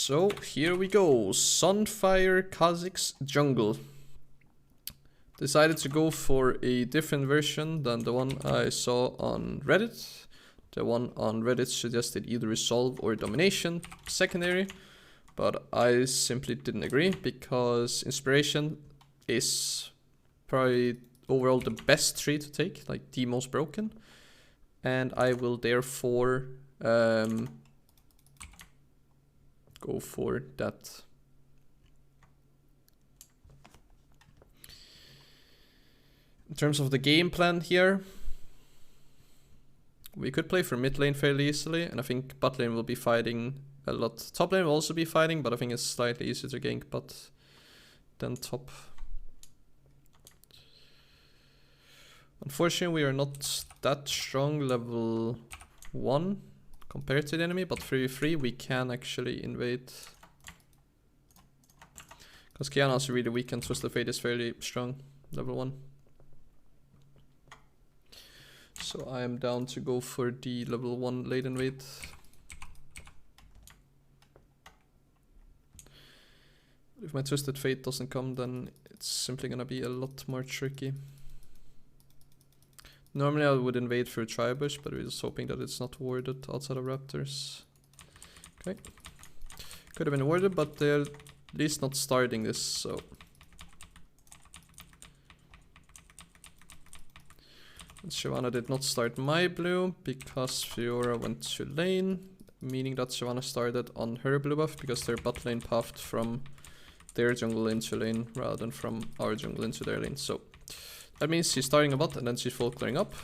So here we go, Sunfire Kha Zix Jungle. Decided to go for a different version than the one I saw on Reddit. The one on Reddit suggested either Resolve or Domination secondary, but I simply didn't agree because Inspiration is probably overall the best tree to take, like the most broken, and I will therefore go for that. In terms of the game plan here, we could play for mid lane fairly easily, and I think bot lane will be fighting a lot. Top lane will also be fighting, but I think it's slightly easier to gank bot than top. Unfortunately, we are not that strong level 1 compared to the enemy, but 3v3 we can actually invade. Because Kiana is really weak and Twisted Fate is fairly strong, level 1. So I am down to go for the level 1 late invade. If my Twisted Fate doesn't come, then it's simply gonna be a lot more tricky. Normally I would invade through Tribush, but we're just hoping that it's not warded outside of Raptors. Okay. Could have been warded, but they're at least not starting this, so. And Shyvana did not start my blue because Fiora went to lane, meaning that Shyvana started on her blue buff because their bot lane pathed from their jungle into lane rather than from our jungle into their lane. So that means she's starting a bot and then she's full clearing up.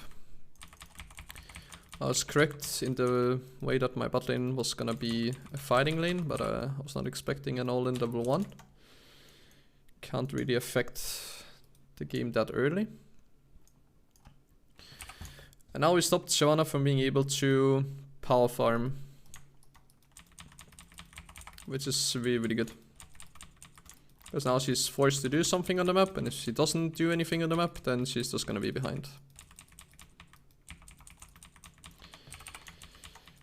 I was correct in the way that my bot lane was gonna be a fighting lane, but I was not expecting an all-in level 1. Can't really affect the game that early. And now we stopped Shyvana from being able to power farm, which is really, really good. Because now she's forced to do something on the map, and if she doesn't do anything on the map, then she's just gonna be behind.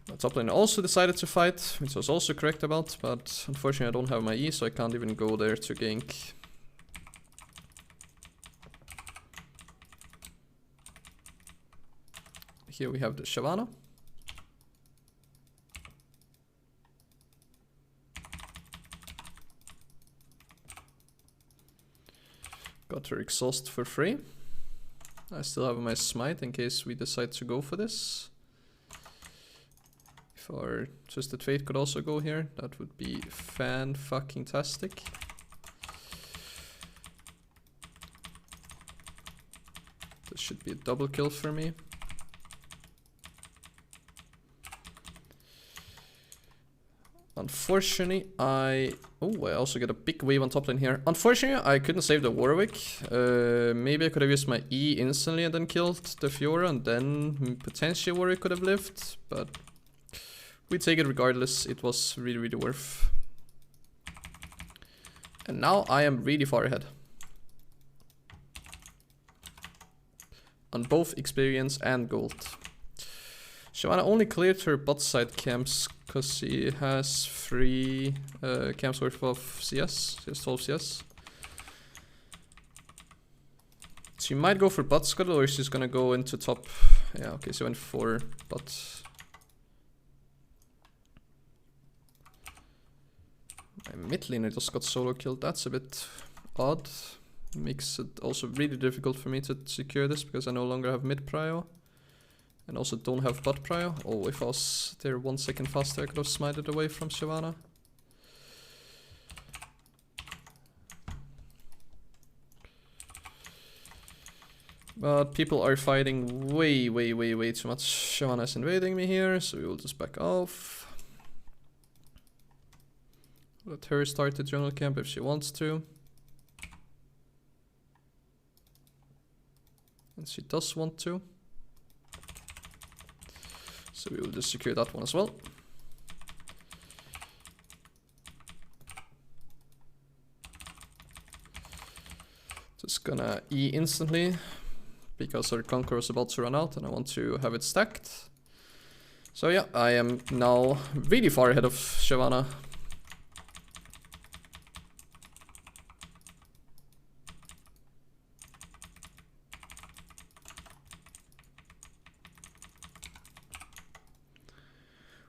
The top lane also decided to fight, which I was also correct about, but unfortunately I don't have my E, so I can't even go there to gank. Here we have the Shyvana. Got her exhaust for free. I still have my smite in case we decide to go for this. If our Twisted Fate could also go here, that would be fan-fucking-tastic. This should be a double kill for me. Unfortunately, I also get a big wave on top lane here. Unfortunately, I couldn't save the Warwick. Maybe I could have used my E instantly and then killed the Fiora, and then potentially Warwick could have lived. But we take it regardless. It was really, really worth. And now I am really far ahead on both experience and gold. Shyvana only cleared her bot side camps because she has 3 camps worth of CS. She has 12 CS. She might go for bot scuttle or she's gonna go into top. Yeah, okay, she went for bot. My mid laner just got solo killed. That's a bit odd. Makes it also really difficult for me to secure this because I no longer have mid prio. And also don't have bot prio. Oh, if I was there 1 second faster, I could have smited away from Shyvana. But people are fighting way, way, way, way too much. Shyvana is invading me here, so we will just back off. Let her start the jungle camp if she wants to. And she does want to. So we will just secure that one as well. Just gonna E instantly because our Conqueror is about to run out and I want to have it stacked. So yeah, I am now really far ahead of Shyvana.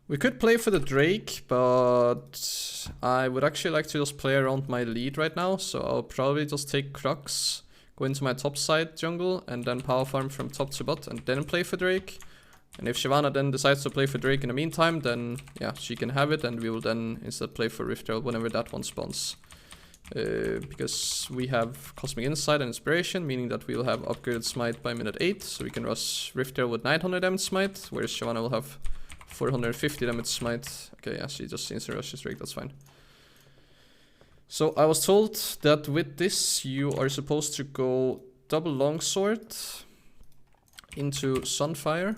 We could play for the Drake, but I would actually like to just play around my lead right now, so I'll probably just take Crux, go into my top side jungle, and then power farm from top to bot, and then play for Drake. And if Shyvana then decides to play for Drake in the meantime, then yeah, she can have it, and we will then instead play for Rift Herald whenever that one spawns. Because we have Cosmic Insight and Inspiration, meaning that we'll have upgraded Smite by minute 8, so we can rush Rift Herald with 900 damage Smite, whereas Shyvana will have 450 damage Smite. Okay, yeah, she just instant rushes Drake, that's fine. So I was told that with this you are supposed to go double longsword into Sunfire.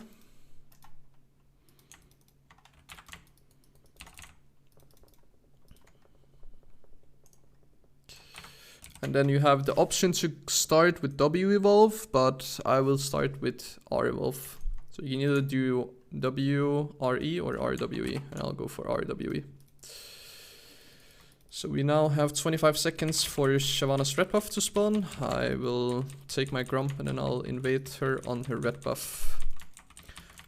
And then you have the option to start with W evolve, but I will start with R evolve. So you can either do WRE or RWE, and I'll go for RWE. So we now have 25 seconds for Shyvana's red buff to spawn. I will take my Grump and then I'll invade her on her red buff.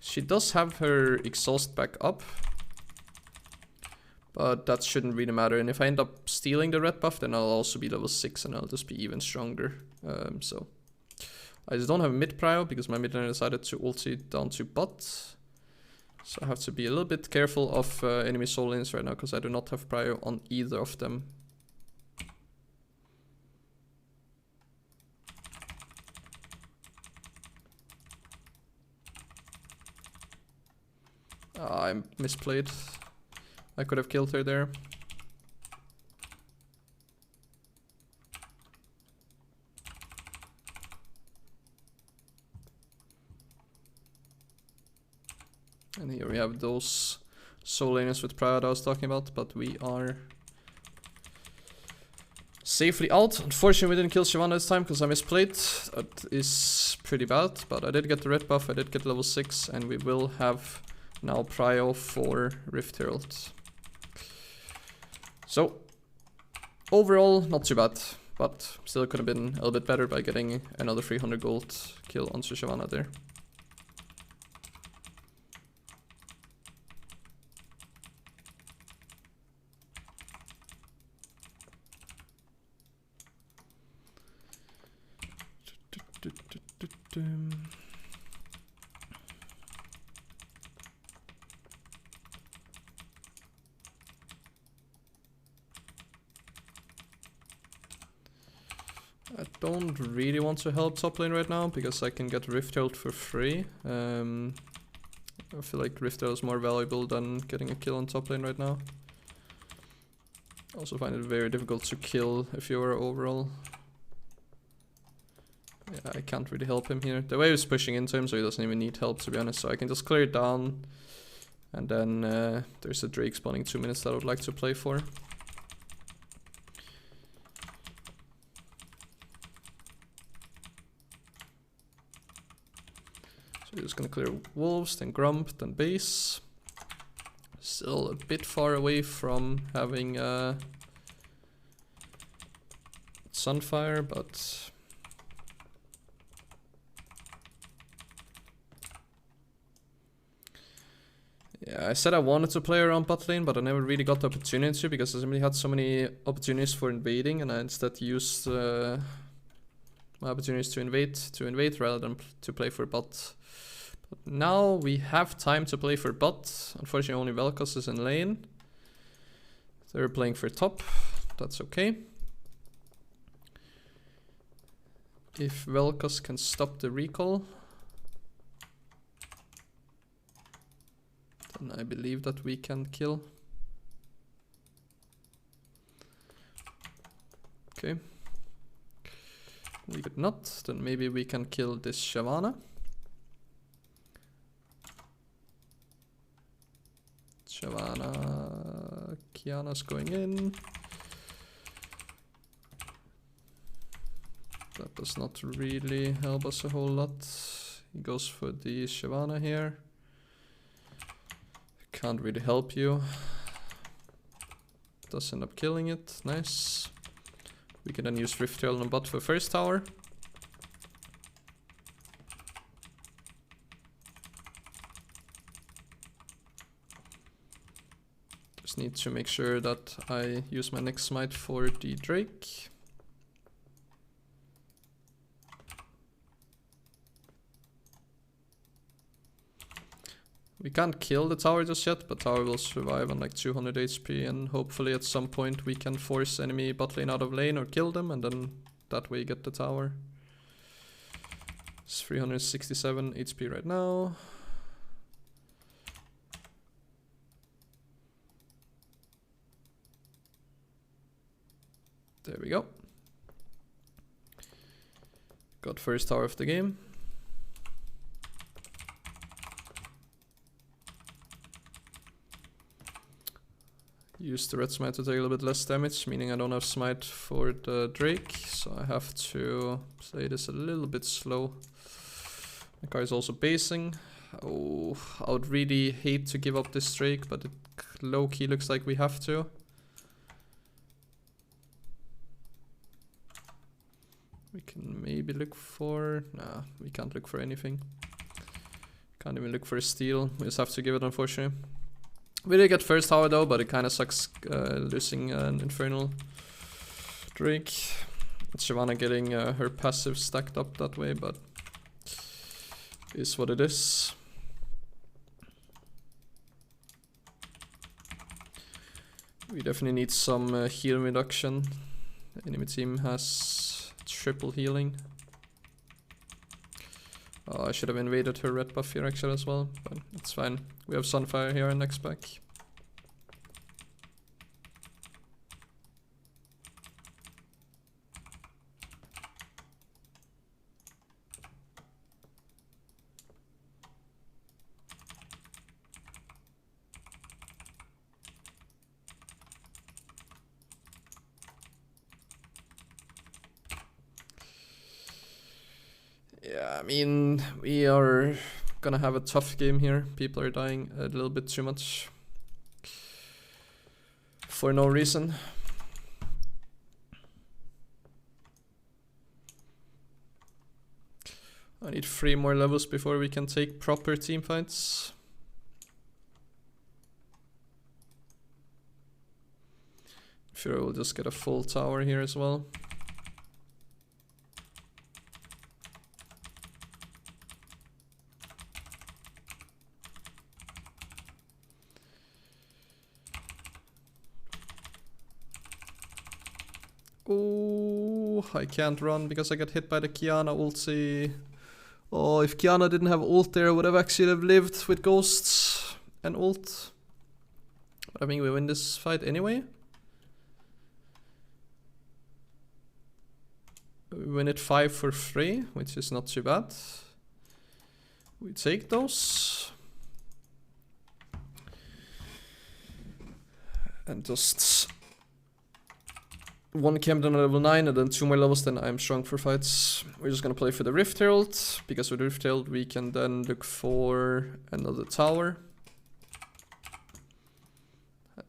She does have her exhaust back up, but that shouldn't really matter. And if I end up stealing the red buff, then I'll also be level 6 and I'll just be even stronger. So I just don't have mid prio because my mid laner decided to ulti down to bot. So I have to be a little bit careful of enemy soul lanes right now because I do not have prio on either of them. I misplayed. I could have killed her there. And here we have those soul laners with Pride I was talking about, but we are safely out. Unfortunately, we didn't kill Shyvana this time because I misplayed. That is pretty bad, but I did get the red buff, I did get level 6, and we will have now prio for Rift Herald. So, overall, not too bad, but still could have been a little bit better by getting another 300 gold kill onto Shyvana there. I don't really want to help top lane right now because I can get Rift Herald for free. I feel like Rift Herald is more valuable than getting a kill on top lane right now. I also find it very difficult to kill if you are overall. Yeah, I can't really help him here. The wave is pushing into him, so he doesn't even need help, to be honest. So I can just clear it down. And then there's a Drake spawning 2 minutes that I would like to play for. So we're just gonna clear wolves, then Grump, then base. Still a bit far away from having Sunfire, but yeah, I said I wanted to play around bot lane, but I never really got the opportunity because I really had so many opportunities for invading, and I instead used my opportunities to invade rather than to play for bot. But now we have time to play for bot. Unfortunately, only Vel'Koz is in lane. They're playing for top. That's okay. If Vel'Koz can stop the recall, then I believe that we can kill. Okay. We could not, then maybe we can kill this Shyvana. Shyvana, Kiana's going in. That does not really help us a whole lot. He goes for the Shyvana here. Can't really help you. Does end up killing it, nice. We can then use Rift Herald on bot for first tower. Just need to make sure that I use my next smite for the Drake. We can't kill the tower just yet, but tower will survive on like 200 HP, and hopefully at some point we can force enemy bot lane out of lane or kill them, and then that way get the tower. It's 367 HP right now. There we go. Got first tower of the game. Use the red smite to take a little bit less damage, meaning I don't have smite for the Drake, so I have to play this a little bit slow. The guy is also basing. Oh, I would really hate to give up this Drake, but it low-key looks like we have to. We can maybe look for... Nah, we can't look for anything. Can't even look for a steal. We just have to give it, unfortunately. We did get first tower though, but it kind of sucks losing an Infernal Drake. Shyvana getting her passive stacked up that way, but is what it is. We definitely need some heal reduction. The enemy team has triple healing. Oh, I should have invaded her red buff here actually as well, but it's fine. We have Sunfire here in next pack. Yeah, I mean, we are gonna have a tough game here. People are dying a little bit too much for no reason. I need 3 more levels before we can take proper team fights. Sure, we'll just get a full tower here as well. Oh, I can't run because I got hit by the Kiana ulti. Oh, if Kiana didn't have ult there, I would have actually lived with ghosts and ult. But I think we win this fight anyway. We win it 5-3, which is not too bad. We take those. And just... 1 camped on level 9 and then 2 more levels, then I'm strong for fights. We're just gonna play for the Rift Herald, because with Rift Herald we can then look for another tower.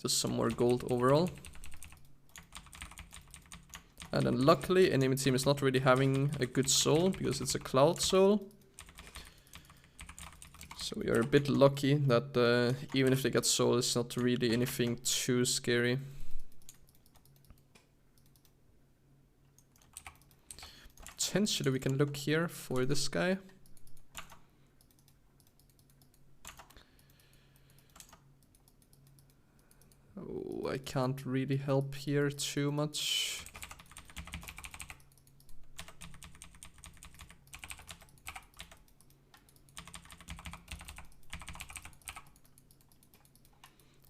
Just some more gold overall. And then luckily enemy team is not really having a good soul, because it's a cloud soul. So we are a bit lucky that even if they get soul, it's not really anything too scary. Potentially we can look here for this guy. Oh, I can't really help here too much.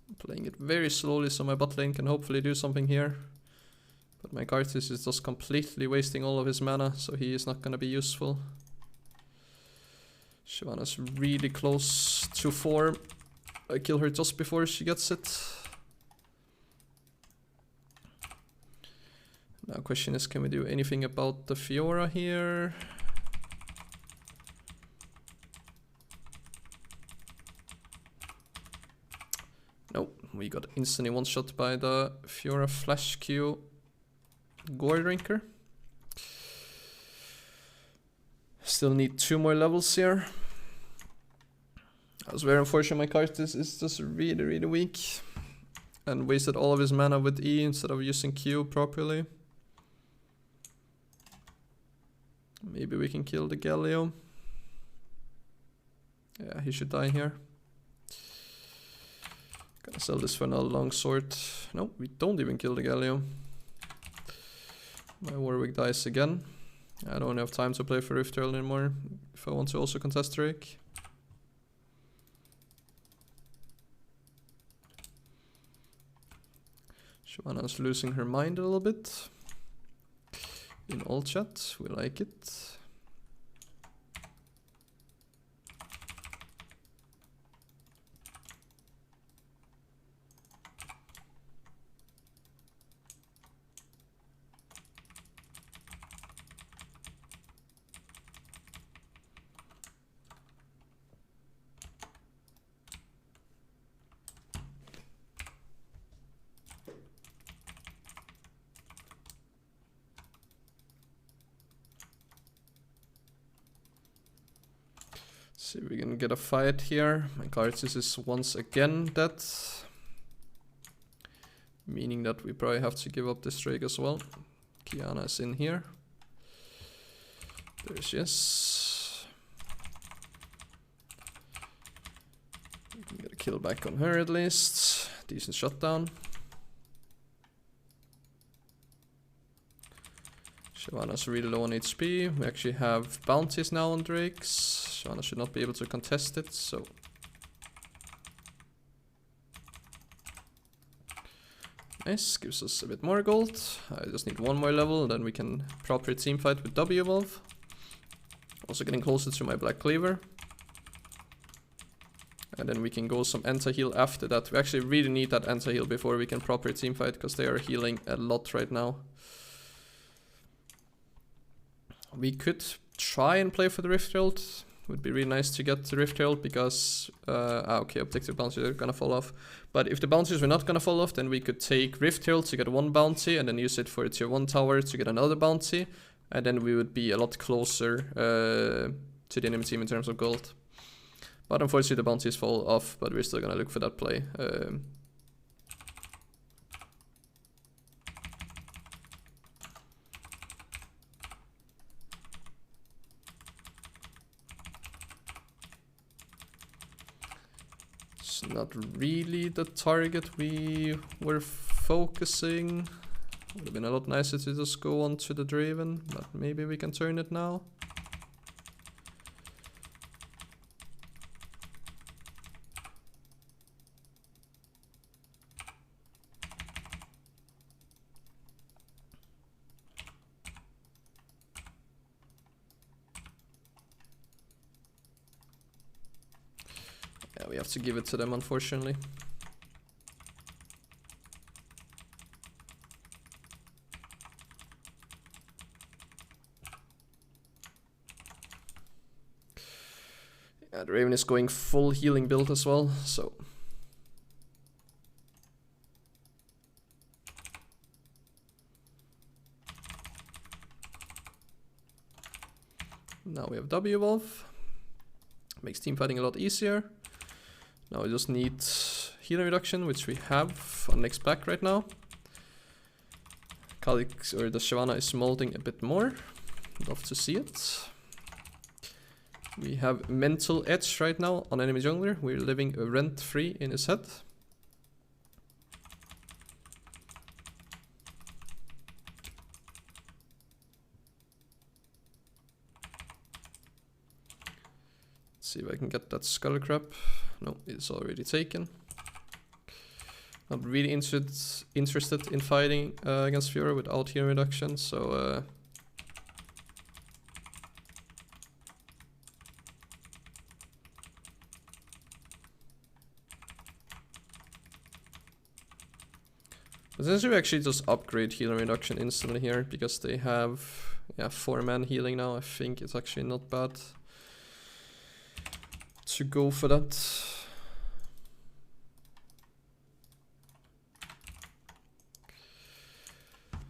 I'm playing it very slowly so my bot lane can hopefully do something here. But my arctis is just completely wasting all of his mana, so he is not gonna be useful. Shyvana's really close to 4. I kill her just before she gets it. Now question is, can we do anything about the Fiora here? Nope, we got instantly one-shot by the Fiora Flash Q Gore Drinker. Still need 2 more levels here. I was very unfortunate, my arctis is just really weak. and wasted all of his mana with E instead of using Q properly. Maybe we can kill the Galio. Yeah, he should die here. Gonna sell this for another longsword. No, we don't even kill the Galio. My Warwick dies again. I don't have time to play for Rift Herald anymore if I want to also contest Drake. Shyvana's losing her mind a little bit. In all chat, we like it. See if we can get a fight here. My arctis is once again dead. Meaning that we probably have to give up this Drake as well. Kiana is in here. There she is. We can get a kill back on her at least. Decent shutdown. Shyvana's really low on HP. We actually have bounties now on Drakes. Shyvana should not be able to contest it, so... Nice, gives us a bit more gold. I just need one more level, and then we can proper teamfight with W Evolve. Also getting closer to my Black Cleaver. And then we can go some anti-heal after that. We actually really need that anti-heal before we can proper teamfight, because they are healing a lot right now. We could try and play for the Rift Herald. Would be really nice to get the Rift Herald because... okay, objective bounties are gonna fall off. But if the bounties were not gonna fall off, then we could take Rift Herald to get one bounty and then use it for a tier 1 tower to get another bounty. And then we would be a lot closer to the enemy team in terms of gold. But unfortunately the bounties fall off, but we're still gonna look for that play. Not really the target we were focusing. Would have been a lot nicer to just go on to the Draven, but maybe we can turn it now. We have to give it to them, unfortunately. Yeah, the Raven is going full healing build as well, so... Now we have W Evolve. Makes teamfighting a lot easier. Now we just need healing reduction, which we have on next pack right now. Kha Zix, or the Shyvana, is molding a bit more. Love to see it. We have mental edge right now on enemy jungler. We're living rent-free in his head. Let's see if I can get that skull crab. No, it's already taken. Not really interested in fighting against Fiora without healing reduction, so... Essentially we actually just upgrade healing reduction instantly here, because they have 4-man healing now. I think it's actually not bad to go for that.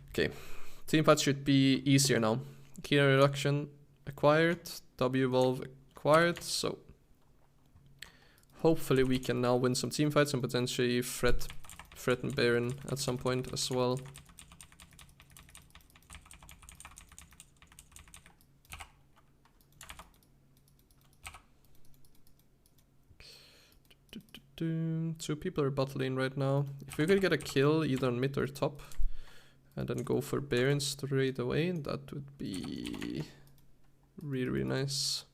Okay, teamfight should be easier now. Healing reduction acquired, W Evolve acquired, so hopefully we can now win some teamfights and potentially threat threaten Baron at some point as well. Two people are bot lane right now. If we could get a kill either on mid or top and then go for Baron straight away, that would be really, really nice.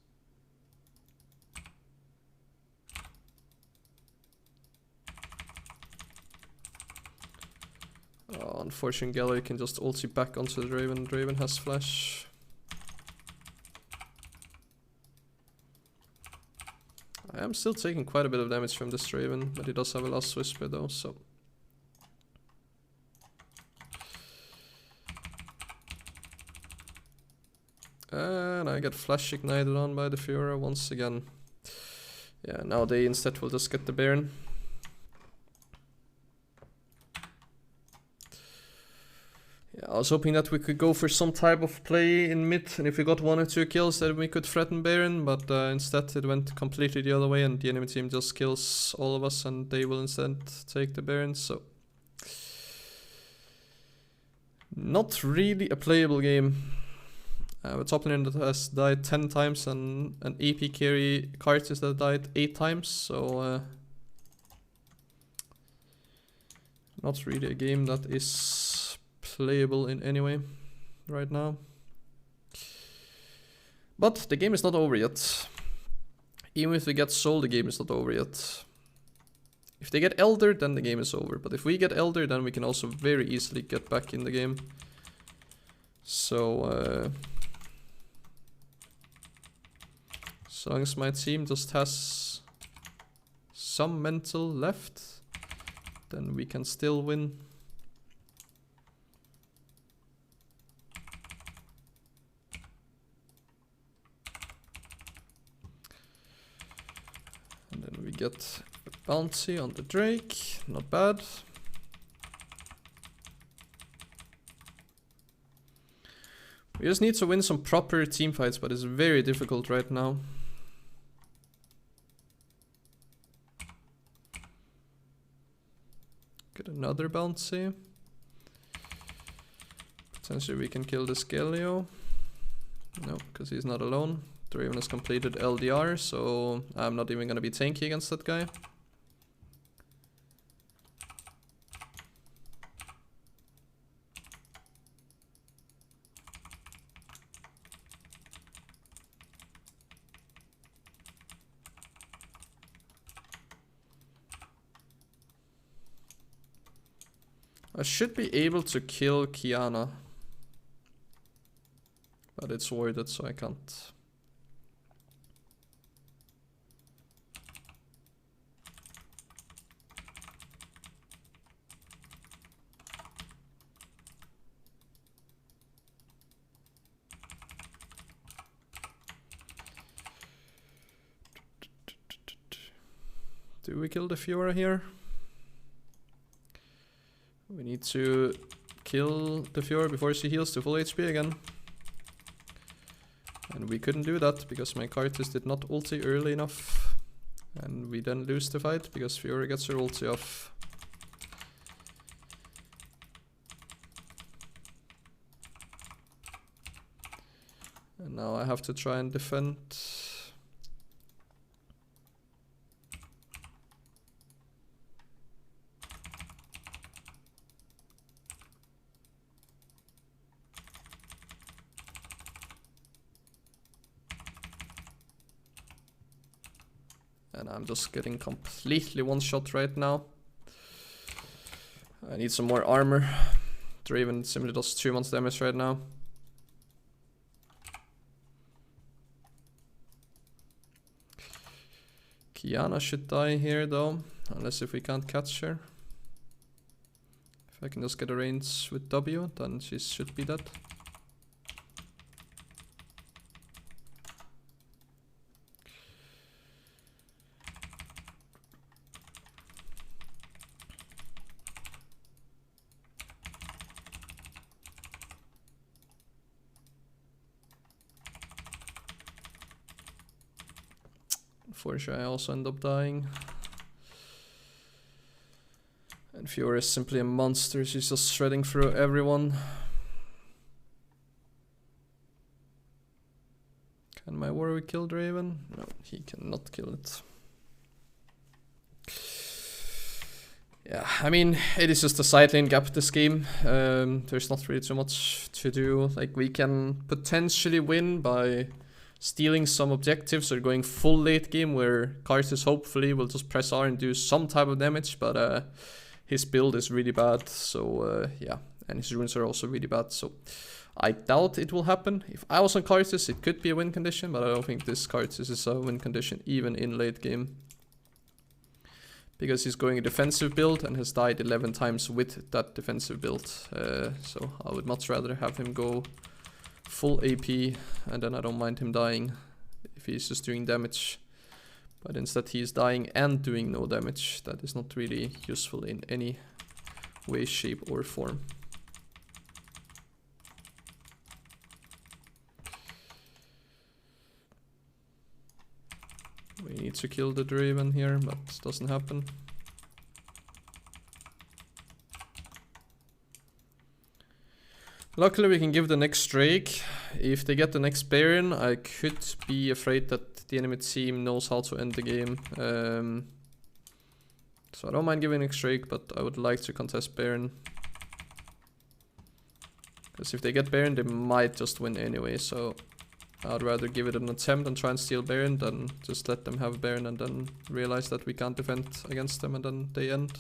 Oh, unfortunately Gallery can just ulti back onto the Draven. Draven has flash. I am still taking quite a bit of damage from this Draven, but he does have a Last Whisper though, so... And I get flash ignited on by the Fiora once again. Yeah, now they instead will just get the Baron. Yeah, I was hoping that we could go for some type of play in mid, and if we got 1 or 2 kills then we could threaten Baron, but instead it went completely the other way and the enemy team just kills all of us and they will instead take the Baron, so... Not really a playable game. A top laner that has died 10 times and an AP carry arctis that died 8 times, so... not really a game that is playable in any way right now. But the game is not over yet. Even if we get Soul, the game is not over yet. If they get Elder, then the game is over. But if we get Elder, then we can also very easily get back in the game. So, as long as my team just has some mental left, then we can still win. And then we get a bouncy on the Drake, not bad. We just need to win some proper team fights, but it's very difficult right now. Get another bouncy. Potentially we can kill this Galio. No, because he's not alone. Draven has completed LDR, so I'm not even gonna be tanky against that guy. I should be able to kill Kiana, but it's warded, so I can't. Do we kill the Fiora here? We need to kill the Fiora before she heals to full HP again. And we couldn't do that because my arctis did not ulti early enough. And we then lose the fight because Fiora gets her ulti off. And now I have to try and defend. And I'm just getting completely one-shot right now. I need some more armor. Draven simply does too much damage right now. Kiana should die here though, unless if we can't catch her. If I can just get a range with W, then she should be dead. For sure, I also end up dying. And Fiora is simply a monster, she's just shredding through everyone. Can my Warwick kill Draven? No, he cannot kill it. Yeah, I mean, it is just a side lane gap this game. There's not really too much to do. Like, we can potentially win by stealing some objectives or going full late game where Arctis hopefully will just press R and do some type of damage, but his build is really bad, so yeah, and his runes are also really bad, so I doubt it will happen. If I was on Arctis, it could be a win condition, but I don't think this Arctis is a win condition even in late game. Because he's going a defensive build and has died 11 times with that defensive build. So I would much rather have him go full AP, and then I don't mind him dying if he's just doing damage. But instead he's dying and doing no damage. That is not really useful in any way, shape or form. We need to kill the Draven here, but it doesn't happen. Luckily we can give the next Drake. If they get the next Baron, I could be afraid that the enemy team knows how to end the game. So I don't mind giving next Drake, but I would like to contest Baron. Because if they get Baron, they might just win anyway, so I'd rather give it an attempt and try and steal Baron than just let them have Baron and then realize that we can't defend against them and then they end.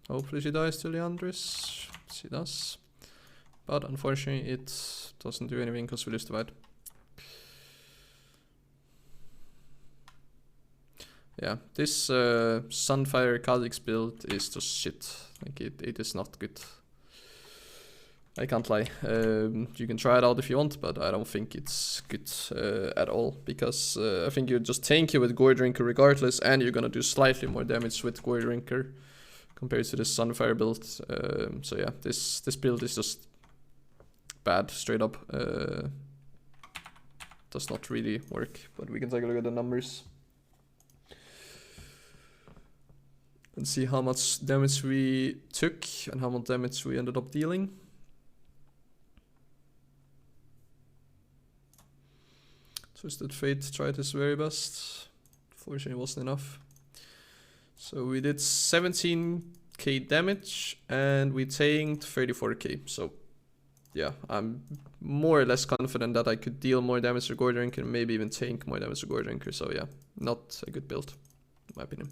Hopefully she dies to Leandris. She does. But unfortunately it doesn't do anything because we lose the fight. Yeah, this Sunfire Kha Zix build is just shit. Like it is not good. I can't lie. You can try it out if you want, but I don't think it's good at all. Because I think you just tank you with Gore Drinker regardless, and you're gonna do slightly more damage with Gore Drinker compared to this Sunfire build. So yeah, this build is just bad, straight up. Does not really work, but we can take a look at the numbers. And see how much damage we took and how much damage we ended up dealing. Twisted Fate tried his very best. Fortunately it wasn't enough. So we did 17k damage and we tanked 34k. So yeah, I'm more or less confident that I could deal more damage to Gore Drinker and maybe even tank more damage to Gore Drinker. So yeah, not a good build in my opinion.